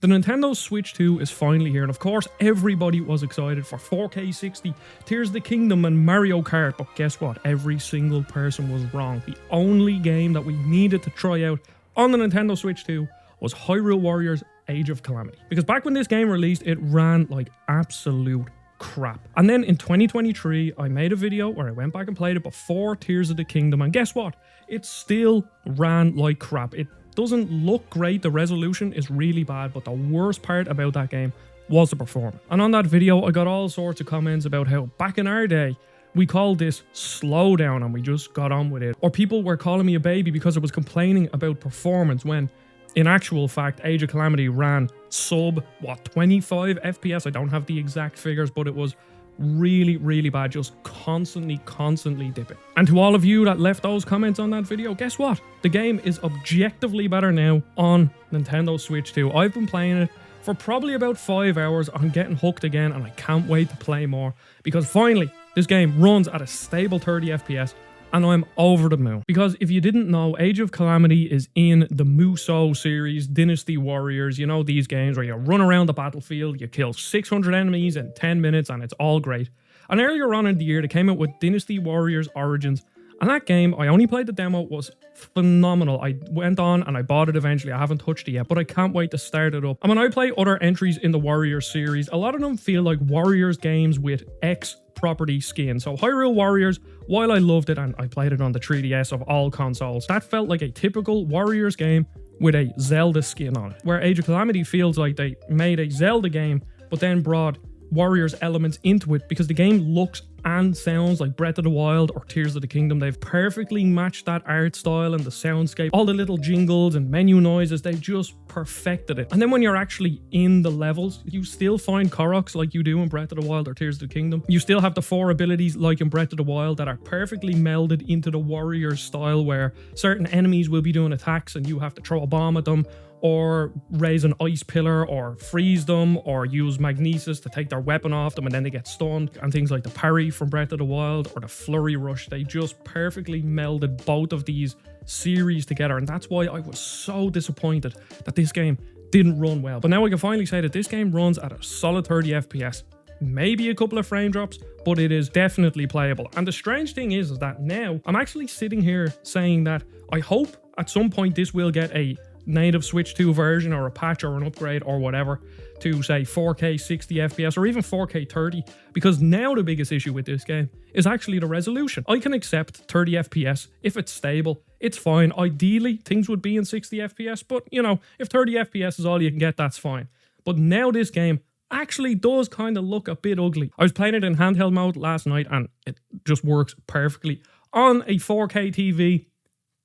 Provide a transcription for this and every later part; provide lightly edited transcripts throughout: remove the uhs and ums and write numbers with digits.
The Nintendo Switch 2 is finally here, and of course everybody was excited for 4K 60, Tears of the Kingdom and Mario Kart, but guess what? Every single person was wrong. The only game that we needed to try out on the Nintendo Switch 2 was Hyrule Warriors Age of Calamity. Because back when this game released, it ran like absolute crap. And then in 2023, I made a video where I went back and played it before Tears of the Kingdom, and guess what? It still ran like crap. It doesn't look great, the resolution is really bad, but the worst part about that game was the performance. And on that video, I got all sorts of comments about how back in our day, we called this slowdown and we just got on with it. Or people were calling me a baby because I was complaining about performance when, in actual fact, Age of Calamity ran sub, 25 FPS? I don't have the exact figures, but it was really, really bad, just constantly dipping. And to all of you that left those comments on that video, guess what? The game is objectively better now on Nintendo Switch 2. I've been playing it for probably about 5 hours. I'm getting hooked again and I can't wait to play more because finally this game runs at a stable 30 FPS and I'm over the moon. Because if you didn't know, Age of Calamity is in the Musou series, Dynasty Warriors. You know, these games where you run around the battlefield, you kill 600 enemies in 10 minutes, and it's all great. And earlier on in the year, they came out with Dynasty Warriors Origins. And that game, I only played the demo, was phenomenal. I went on and I bought it eventually. I haven't touched it yet, but I can't wait to start it up. And when I play other entries in the Warriors series, a lot of them feel like Warriors games with X property skin. So Hyrule Warriors, while I loved it and I played it on the 3DS of all consoles, that felt like a typical Warriors game with a Zelda skin on it. Where Age of Calamity feels like they made a Zelda game, but then brought Warriors elements into it because the game looks and sounds like Breath of the Wild or Tears of the Kingdom. They've perfectly matched that art style and the soundscape, all the little jingles and menu noises, they've just perfected it. And then when you're actually in the levels, you still find Koroks like you do in Breath of the Wild or Tears of the Kingdom. You still have the 4 abilities like in Breath of the Wild that are perfectly melded into the Warriors style where certain enemies will be doing attacks and you have to throw a bomb at them, or raise an ice pillar, or freeze them, or use magnesis to take their weapon off them and then they get stunned, and things like the parry from Breath of the Wild or the flurry rush. They just perfectly melded both of these series together, and that's why I was so disappointed that this game didn't run well. But now I can finally say that this game runs at a solid 30 FPS, maybe a couple of frame drops, but it is definitely playable. And the strange thing is that now I'm actually sitting here saying that I hope at some point this will get a native Switch 2 version or a patch or an upgrade or whatever to say 4K 60 FPS or even 4K 30, because now the biggest issue with this game is actually the resolution. I can accept 30 FPS if it's stable, it's fine. Ideally things would be in 60 FPS, but you know, if 30 FPS is all you can get, that's fine. But now this game actually does kind of look a bit ugly. I was playing it in handheld mode last night and it just works perfectly. On a 4K TV,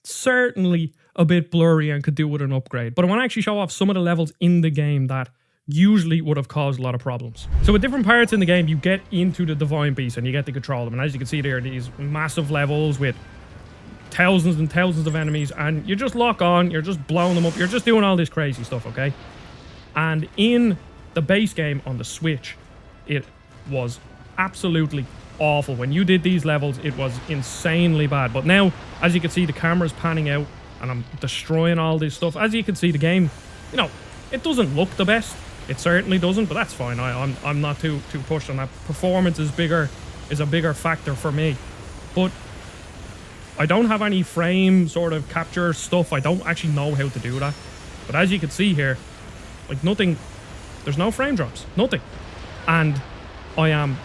certainly a bit blurry and could do with an upgrade. But I want to actually show off some of the levels in the game that usually would have caused a lot of problems. So with different parts in the game, you get into the Divine Beast and you get to control them. And as you can see, there are these massive levels with thousands and thousands of enemies, and you just lock on, you're just blowing them up, you're just doing all this crazy stuff, okay? And in the base game on the Switch, it was absolutely awful. When you did these levels, it was insanely bad. But now, as you can see, the camera's panning out and I'm destroying all this stuff. As you can see, the game, you know, it doesn't look the best. It certainly doesn't, but that's fine. I'm not too pushed on that. Performance is a bigger factor for me. But I don't have any frame sort of capture stuff. I don't actually know how to do that. But as you can see here, like nothing, there's no frame drops, nothing. And I am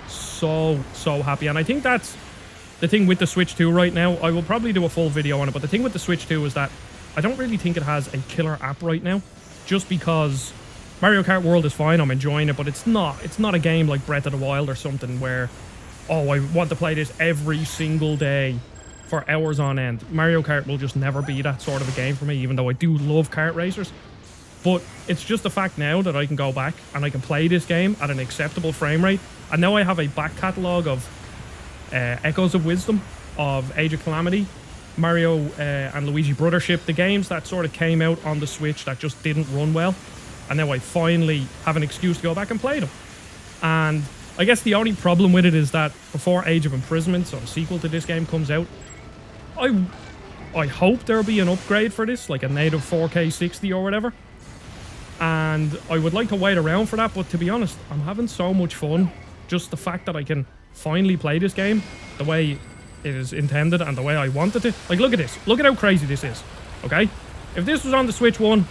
so happy. And I think that's the thing with the Switch 2 right now. I will probably do a full video on it, but the thing with the Switch 2 is that I don't really think it has a killer app right now, just because Mario Kart World is fine, I'm enjoying it, but it's not a game like Breath of the Wild or something where, oh, I want to play this every single day for hours on end. Mario Kart will just never be that sort of a game for me, even though I do love kart racers. But it's just the fact now that I can go back and I can play this game at an acceptable frame rate. And now I have a back catalogue of Echoes of Wisdom, of Age of Calamity, Mario and Luigi Brothership, the games that sort of came out on the Switch that just didn't run well. And now I finally have an excuse to go back and play them. And I guess the only problem with it is that before Age of Imprisonment, so a sequel to this game, comes out, I hope there'll be an upgrade for this, like a native 4K 60 or whatever. And I would like to wait around for that, but to be honest, I'm having so much fun. Just the fact that I can finally play this game the way it is intended and the way I wanted to. Like, look at this. Look at how crazy this is, okay? If this was on the Switch 1,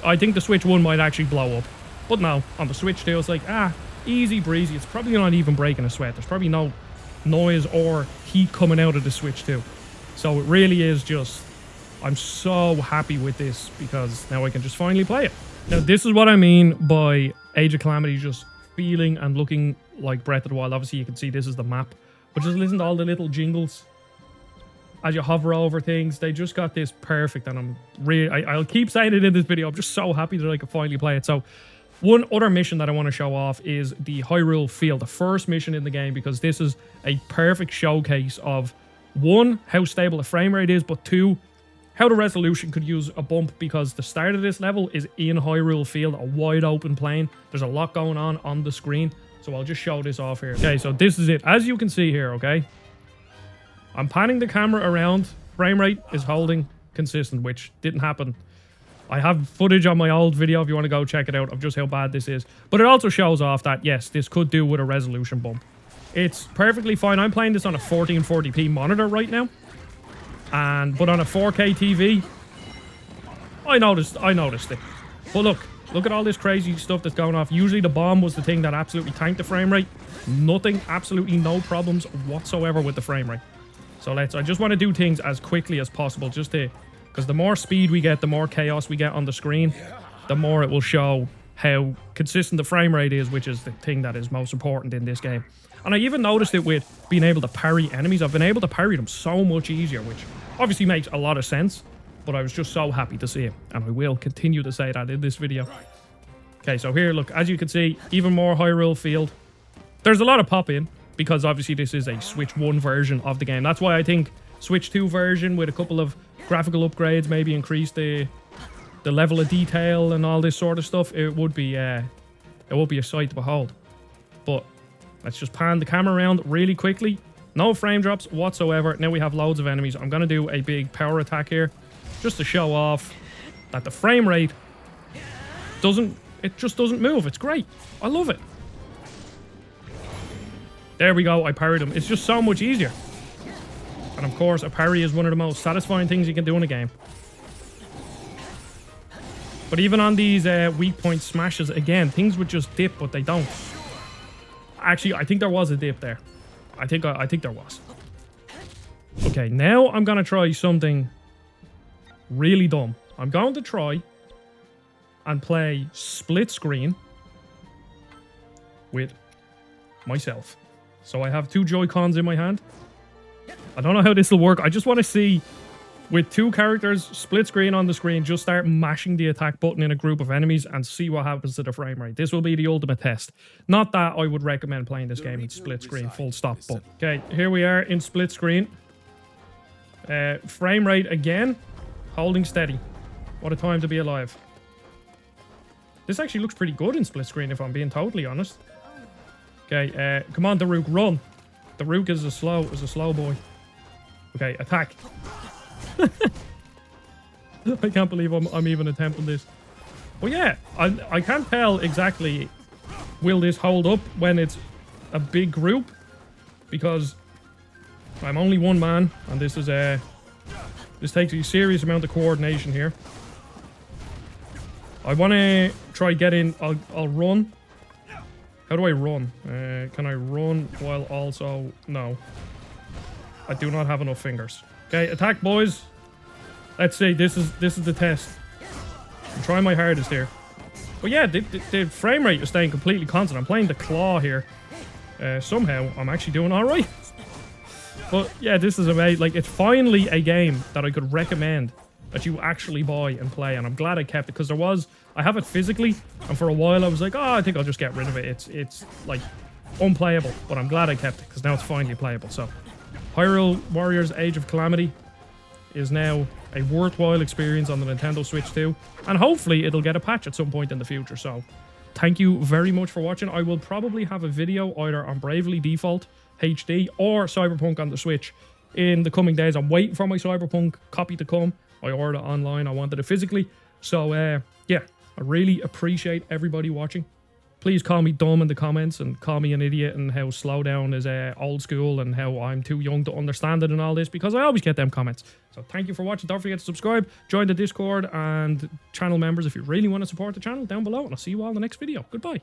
I think the Switch 1 might actually blow up. But no, on the Switch 2, it's like, easy breezy. It's probably not even breaking a sweat. There's probably no noise or heat coming out of the Switch 2. So it really is just, I'm so happy with this because now I can just finally play it. Now, this is what I mean by Age of Calamity just feeling and looking like Breath of the Wild. Obviously, you can see this is the map. But just listen to all the little jingles as you hover over things. They just got this perfect, and I'm really, I'll keep saying it in this video. I'm just so happy that I can finally play it. So one other mission that I want to show off is the Hyrule Field, the first mission in the game, because this is a perfect showcase of, one, how stable the frame rate is, but two, how the resolution could use a bump, because the start of this level is in Hyrule Field, a wide open plain. There's a lot going on the screen. So I'll just show this off here. Okay, so this is it. As you can see here, okay? I'm panning the camera around. Frame rate is holding consistent, which didn't happen. I have footage on my old video if you want to go check it out of just how bad this is. But it also shows off that, yes, this could do with a resolution bump. It's perfectly fine. I'm playing this on a 1440p monitor right now. But on a 4K TV, I noticed it. But look at all this crazy stuff that's going off. Usually the bomb was the thing that absolutely tanked the frame rate. Nothing, absolutely no problems whatsoever with the frame rate. So I just want to do things as quickly as possible, just to, because the more speed we get, the more chaos we get on the screen, the more it will show how consistent the frame rate is, which is the thing that is most important in this game. And I even noticed it with being able to parry enemies. I've been able to parry them so much easier, which obviously makes a lot of sense. But I was just so happy to see it, and I will continue to say that in this video. Okay, so here, look, as you can see, even more Hyrule Field. There's a lot of pop-in, because obviously this is a Switch 1 version of the game. That's why I think Switch 2 version with a couple of graphical upgrades, maybe increase the level of detail and all this sort of stuff, it would be a sight to behold. But let's just pan the camera around really quickly. No frame drops whatsoever. Now we have loads of enemies. I'm going to do a big power attack here, just to show off that the frame rate just doesn't move. It's great. I love it. There we go. I parried him. It's just so much easier. And of course, a parry is one of the most satisfying things you can do in a game. But even on these weak point smashes, again, things would just dip, but they don't. Actually, I think there was a dip there. I think there was. Okay, now I'm going to try something really dumb. I'm going to try and play split screen with myself. So I have two Joy-Cons in my hand. I don't know how this will work. I just want to see, with two characters, split screen on the screen, just start mashing the attack button in a group of enemies and see what happens to the frame rate. This will be the ultimate test. Not that I would recommend playing this game in split screen, full stop. But okay, here we are in split screen. Frame rate again, holding steady. What a time to be alive. This actually looks pretty good in split screen, if I'm being totally honest. Okay, come on, Daruk, run. Daruk is a slow boy. Okay, attack. I can't believe I'm even attempting this. Well, yeah, I can't tell exactly will this hold up when it's a big group, because I'm only one man, and this takes a serious amount of coordination here. I want to try get in. I'll run. How do I run? Can I run while also... No. I do not have enough fingers. Okay, attack, boys. Let's see. This is the test. I'm trying my hardest here. But yeah, the frame rate is staying completely constant. I'm playing the claw here. Somehow, I'm actually doing all right. But yeah, this is amazing. Like, it's finally a game that I could recommend that you actually buy and play, and I'm glad I kept it, because I have it physically, and for a while I was like, oh, I think I'll just get rid of it. It's like unplayable, but I'm glad I kept it, because now it's finally playable. So Hyrule Warriors Age of Calamity is now a worthwhile experience on the Nintendo Switch 2, and hopefully it'll get a patch at some point in the future. So thank you very much for watching. I will probably have a video either on Bravely Default HD or Cyberpunk on the Switch in the coming days. I'm waiting for my Cyberpunk copy to come. I ordered it online. I wanted it physically. So, yeah. I really appreciate everybody watching. Please call me dumb in the comments and call me an idiot and how Slowdown is old school and how I'm too young to understand it and all this, because I always get them comments. So thank you for watching. Don't forget to subscribe, join the Discord, and channel members if you really want to support the channel down below. And I'll see you all in the next video. Goodbye.